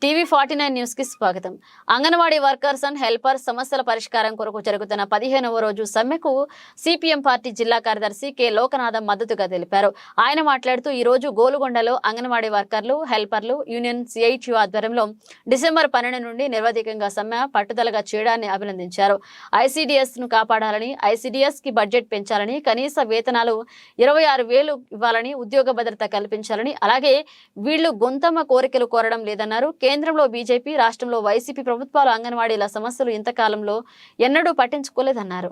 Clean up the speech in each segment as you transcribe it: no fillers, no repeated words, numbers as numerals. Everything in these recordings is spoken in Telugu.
TV49 న్యూస్ కి స్వాగతం. అంగన్వాడీ వర్కర్స్ అండ్ హెల్పర్స్ సమస్యల పరిష్కారం కొరకు జరుగుతున్న 15వ రోజు సమ్మెకు సిపిఎం పార్టీ జిల్లా కార్యదర్శి కె లోకనాథం మద్దతుగా తెలిపారు. ఆయన మాట్లాడుతూ ఈ రోజు గోలుగొండలో అంగన్వాడీ వర్కర్లు, హెల్పర్లు యూనియన్ సిఐటియు ఆధ్వర్యంలో డిసెంబర్ 12 నుండి నిర్వధికంగా సమ్మె పట్టుదలగా చేయడాన్ని అభినందించారు. ఐసిడిఎస్ ను కాపాడాలని, ఐసిడిఎస్ కి బడ్జెట్ పెంచాలని, కనీస వేతనాలు 26,000 ఇవ్వాలని, ఉద్యోగ భద్రత కల్పించాలని, అలాగే వీళ్లు గొంతమ్మ కోరికలు కోరడం లేదన్నారు. కేంద్రంలో బీజేపీ, రాష్ట్రంలో వైసీపీ ప్రభుత్వాలు అంగన్వాడీల సమస్యలు ఇంతకాలంలో ఎన్నడూ పట్టించుకోలేదన్నారు.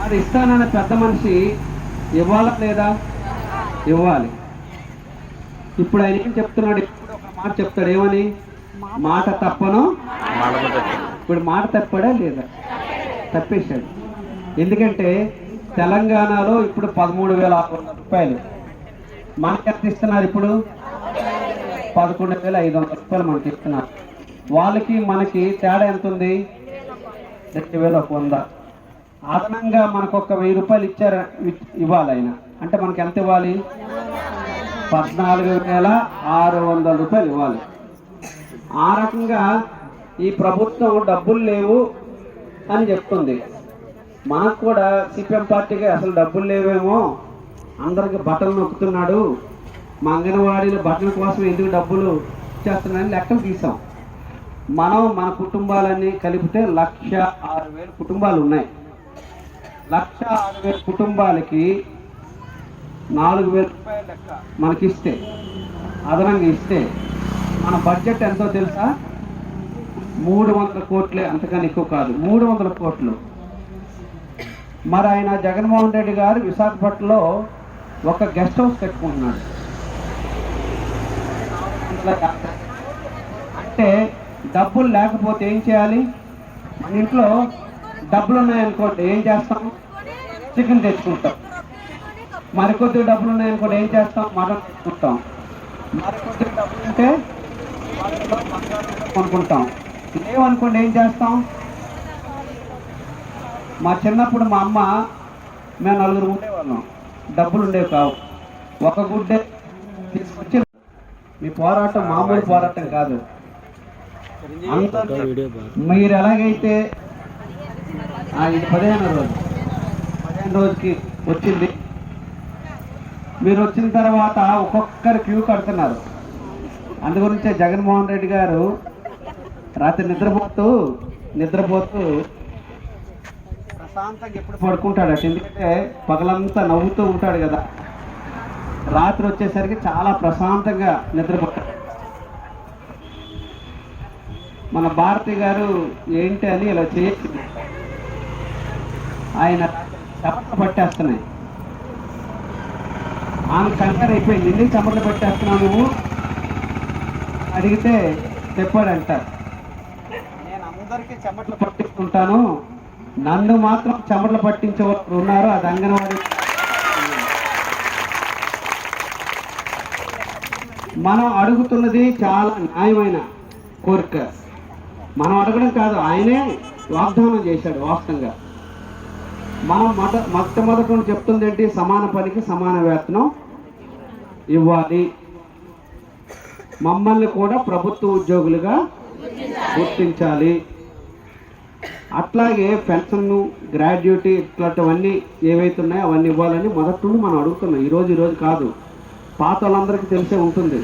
అది ఇస్తానన్న పెద్ద మనిషి ఇవ్వాలా లేదా? ఇవ్వాలి. ఇప్పుడు ఆయన ఏం చెప్తున్నాడు? ఇప్పుడు ఒక మాట చెప్తాడు, ఏమని? మాట తప్పను. ఇప్పుడు మాట తప్పాడా లేదా? తప్పేశాడు. ఎందుకంటే తెలంగాణలో ఇప్పుడు 13,600 రూపాయలు, మనకి ఎంత ఇస్తున్నారు? ఇప్పుడు 11,500 రూపాయలు మనకి ఇస్తున్నారు. వాళ్ళకి మనకి తేడా ఎంత ఉంది? 2,100. అదనంగా మనకు 1,000 రూపాయలు ఇవ్వాలి ఆయన. అంటే మనకి ఎంత ఇవ్వాలి? 14,600 రూపాయలు ఇవ్వాలి. ఆ రకంగా ఈ ప్రభుత్వం డబ్బులు లేవు అని చెప్తుంది. మనకు కూడా సిపిఎం పార్టీకి అసలు డబ్బులు లేవేమో, అందరికి బట్టలు నొక్కుతున్నాడు, మా అంగన్వాడీలు బట్టల కోసం ఎందుకు డబ్బులు ఇచ్చేస్తున్నాయని లెక్కలు తీసాం. మనం మన కుటుంబాలన్నీ కలిపితే 1,06,000 కుటుంబాలు ఉన్నాయి. 1,06,000 కుటుంబాలకి 4,000 రూపాయల లెక్క మనకిస్తే, అదనంగా ఇస్తే మన బడ్జెట్ ఎంతో తెలుసా? 300 కోట్లే, అంతకన్నా ఎక్కువ కాదు. 300 కోట్లు. మరి ఆయన జగన్మోహన్ రెడ్డి గారు విశాఖపట్నంలో ఒక గెస్ట్ హౌస్ కట్టుకుంటున్నాడు. అంటే డబ్బులు లేకపోతే ఏం చేయాలి? మన ఇంట్లో డబ్బులు ఉన్నాయనుకోండి ఏం చేస్తాం? చికెన్ తెచ్చుకుంటాం. మరికొద్ది డబ్బులు ఉన్నాయనుకోండి ఏం చేస్తాం? మటన్ తెచ్చుకుంటాం. మరికొద్ది డబ్బులు ఉంటే కొనుక్కుంటాం. లేవనుకోండి ఏం చేస్తాం? మా చిన్నప్పుడు మా అమ్మ, మేము 4 ఉండేవాళ్ళం, డబ్బులు ఉండేవి కావు. ఒక గుడ్డే తీసుకొచ్చి, మీ పోరాటం మామూలు పోరాటం కాదు. మీరు ఎలాగైతే ఇది 15వ రోజుకి వచ్చింది, మీరు వచ్చిన తర్వాత ఒక్కొక్కరు క్యూ కడుతున్నారు. అందుగురించే జగన్మోహన్ రెడ్డి గారు రాత్రి నిద్రపోతూ ప్రశాంతంగా ఎప్పుడు పడుకుంటాడు. ఎందుకంటే పగలంతా నవ్వుతూ ఉంటాడు కదా, రాత్రి వచ్చేసరికి చాలా ప్రశాంతంగా నిద్రపోతాడు. మన భారతి గారు ఏంటి అని ఇలా చేసి ఆయన చెమటలు పట్టేస్తున్నాయి. ఆమె కంగారు అయిపోయింది, ఎందుకు చెమటలు పట్టేస్తున్నావు నువ్వు అడిగితే చెప్పాడంట, నేను అందరికీ చెమటలు పట్టిస్తుంటాను, నన్ను మాత్రం చెమటలు పట్టించే వాళ్ళు ఉన్నారు, అది అంగన్వాడీ. మనం అడుగుతున్నది చాలా న్యాయమైన కోరిక. మనం అడగడం కాదు, ఆయనే వాగ్దానం చేశాడు. వాస్తవంగా మనం మొట్టమొదటి చెప్తుంది ఏంటి? సమాన పనికి సమాన వేతనం ఇవ్వాలి. మమ్మల్ని కూడా ప్రభుత్వ ఉద్యోగులుగా గుర్తించాలి. అట్లాగే పెన్షన్, గ్రాడ్యుయేటీ ఇట్లాంటివన్నీ ఏవైతే ఉన్నాయో అవన్నీ ఇవ్వాలని మొదటి నుండి మనం అడుగుతున్నాం. ఈరోజు కాదు, పాత వాళ్ళందరికీ తెలిసే ఉంటుంది.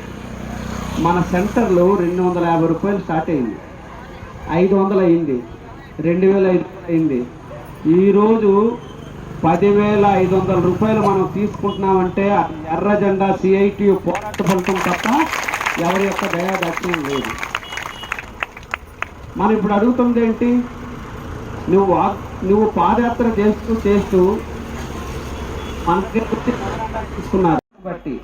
మన సెంటర్లో 250 రూపాయలు స్టార్ట్ అయింది, 500 అయింది, 2500 అయింది. ఈరోజు 10,500 రూపాయలు మనం తీసుకుంటున్నామంటే ఎర్ర జెండా CITU పోరాట ఫలితం తప్ప ఎవరి యొక్క దయాదాక్షిణ్యం లేదు. మనం ఇప్పుడు అడుగుతుంది ఏంటి? నువ్వు పాదయాత్ర చేస్తూ మన తీసుకున్నారు బట్టి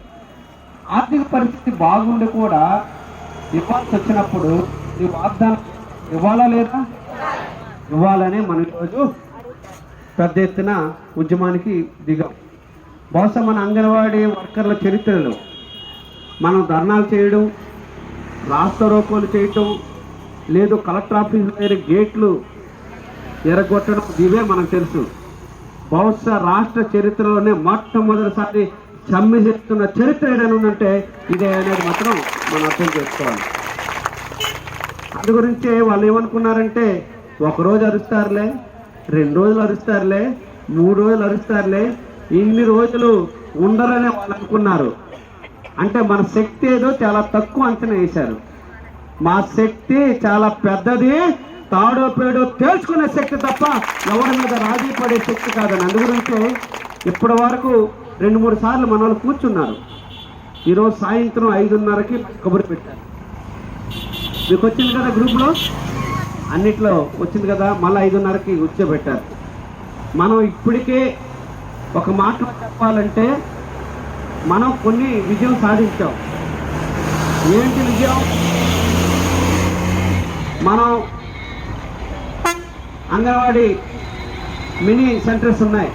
ఆర్థిక పరిస్థితి బాగుండి కూడా ఇవ్వాల్సి వచ్చినప్పుడు ఈ వాగ్దానం ఇవ్వాలా లేదా? ఇవ్వాలనే మనం ఈరోజు పెద్ద ఎత్తున ఉద్యమానికి దిగాం. బహుశా మన అంగన్వాడీ వర్కర్ల చరిత్రలో మనం ధర్నాలు చేయడం, రాస్తారోకోలు చేయటం, లేదు కలెక్టర్ ఆఫీస్ దగ్గర గేట్లు ఎరగొట్టడం, ఇవే మనకు తెలుసు. బహుశా రాష్ట్ర చరిత్రలోనే మొట్టమొదటిసారి సమ్మె చేస్తున్న చరిత్ర ఏదైనా ఉందంటే ఇదే అనేది మాత్రం మనం అర్థం చేసుకోవాలి. అందు గురించే వాళ్ళు ఏమనుకున్నారంటే, ఒకరోజు అరుస్తారులే, 2 రోజులు అరుస్తారులే, 3 రోజులు అరుస్తారులే, ఇన్ని రోజులు ఉండరనే వాళ్ళు అనుకున్నారు. అంటే మన శక్తి ఏదో చాలా తక్కువ అంచనా వేశారు. మా శక్తి చాలా పెద్దది, తాడో పేడో తేల్చుకునే శక్తి తప్ప ఎవరి మీద రాజీ పడే శక్తి కాదని. అందు గురించే ఇప్పటి వరకు 2-3 సార్లు మన వాళ్ళు కూర్చున్నారు. ఈరోజు సాయంత్రం 5:30కి కబురు పెట్టారు. మీకు వచ్చింది కదా, గ్రూప్లో అన్నిట్లో వచ్చింది కదా, మళ్ళీ 5:30కి కూర్చోబెట్టారు. మనం ఇప్పటికే ఒక మాటలో చెప్పాలంటే మనం కొన్ని విజయం సాధించాం. ఏంటి విజయం? మనం అంగన్వాడీ మినీ సెంటర్స్ ఉన్నాయి.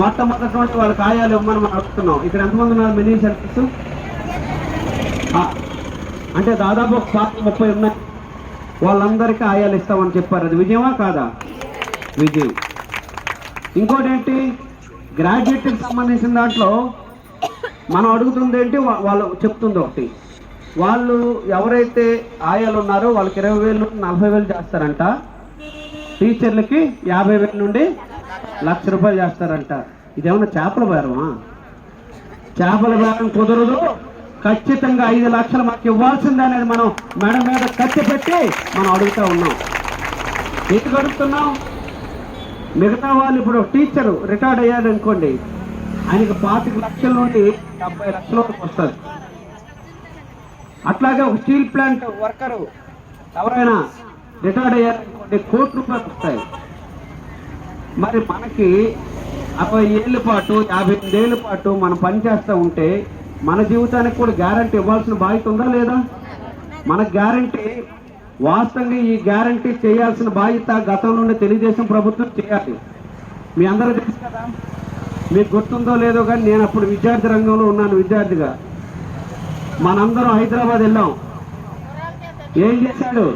మొట్టమొదటి వాళ్ళకి ఆయాలు ఇవ్వమని మనం అడుగుతున్నాం. ఇక్కడ ఎంతమంది ఉన్నారు మినీ సెంటర్స్? అంటే దాదాపు 30 ఉన్నాయి. వాళ్ళందరికీ ఆయాలు ఇస్తామని చెప్పారు. అది విజయమా కాదా? విజయం. ఇంకోటి ఏంటి, గ్రాడ్యుయేట్కి సంబంధించిన దాంట్లో మనం అడుగుతుంది ఏంటి, వాళ్ళు చెప్తుంది ఒకటి. వాళ్ళు ఎవరైతే ఆయాలు ఉన్నారో వాళ్ళకి 20,000 నుండి 40,000 చేస్తారంట. టీచర్లకి 50,000 నుండి 1,00,000 రూపాయలు చేస్తారంట. ఇదేమన్నా చేపల బేరమా? చేపల బేరం కుదరదు. ఖచ్చితంగా 5 లక్షలు మాకు ఇవ్వాల్సిందే అనేది మనం మెడ మీద కత్తి పెట్టి మనం అడుగుతూ ఉన్నాం. ఎందుకు అడుగుతున్నాం? మిగతా వాళ్ళు ఇప్పుడు టీచరు రిటైర్డ్ అయ్యాడు అనుకోండి, ఆయనకి 25 లక్షల నుండి 70 లక్షల వరకు వస్తుంది. అట్లాగే ఒక స్టీల్ ప్లాంట్ వర్కరు ఎవరైనా రిటైర్డ్ అయ్యారనుకోండి, 1 కోటి రూపాయలు వస్తాయి. మరి మనకి 60 ఏళ్ళ పాటు 58 ఏళ్ళ పాటు మనం పనిచేస్తూ ఉంటే మన జీవితానికి కూడా గ్యారంటీ ఇవ్వాల్సిన బాధ్యత ఉందా లేదా? మన గ్యారంటీ, వాస్తవంగా ఈ గ్యారంటీ చేయాల్సిన బాధ్యత గతం నుండి తెలుగుదేశం ప్రభుత్వం చేయాలి. మీ అందరూ తెలుసు కదా, మీకు గుర్తుందో లేదో కానీ నేను అప్పుడు విద్యార్థి రంగంలో ఉన్నాను. విద్యార్థిగా మనందరం హైదరాబాద్ వెళ్ళాం. ఏం చేశాడు?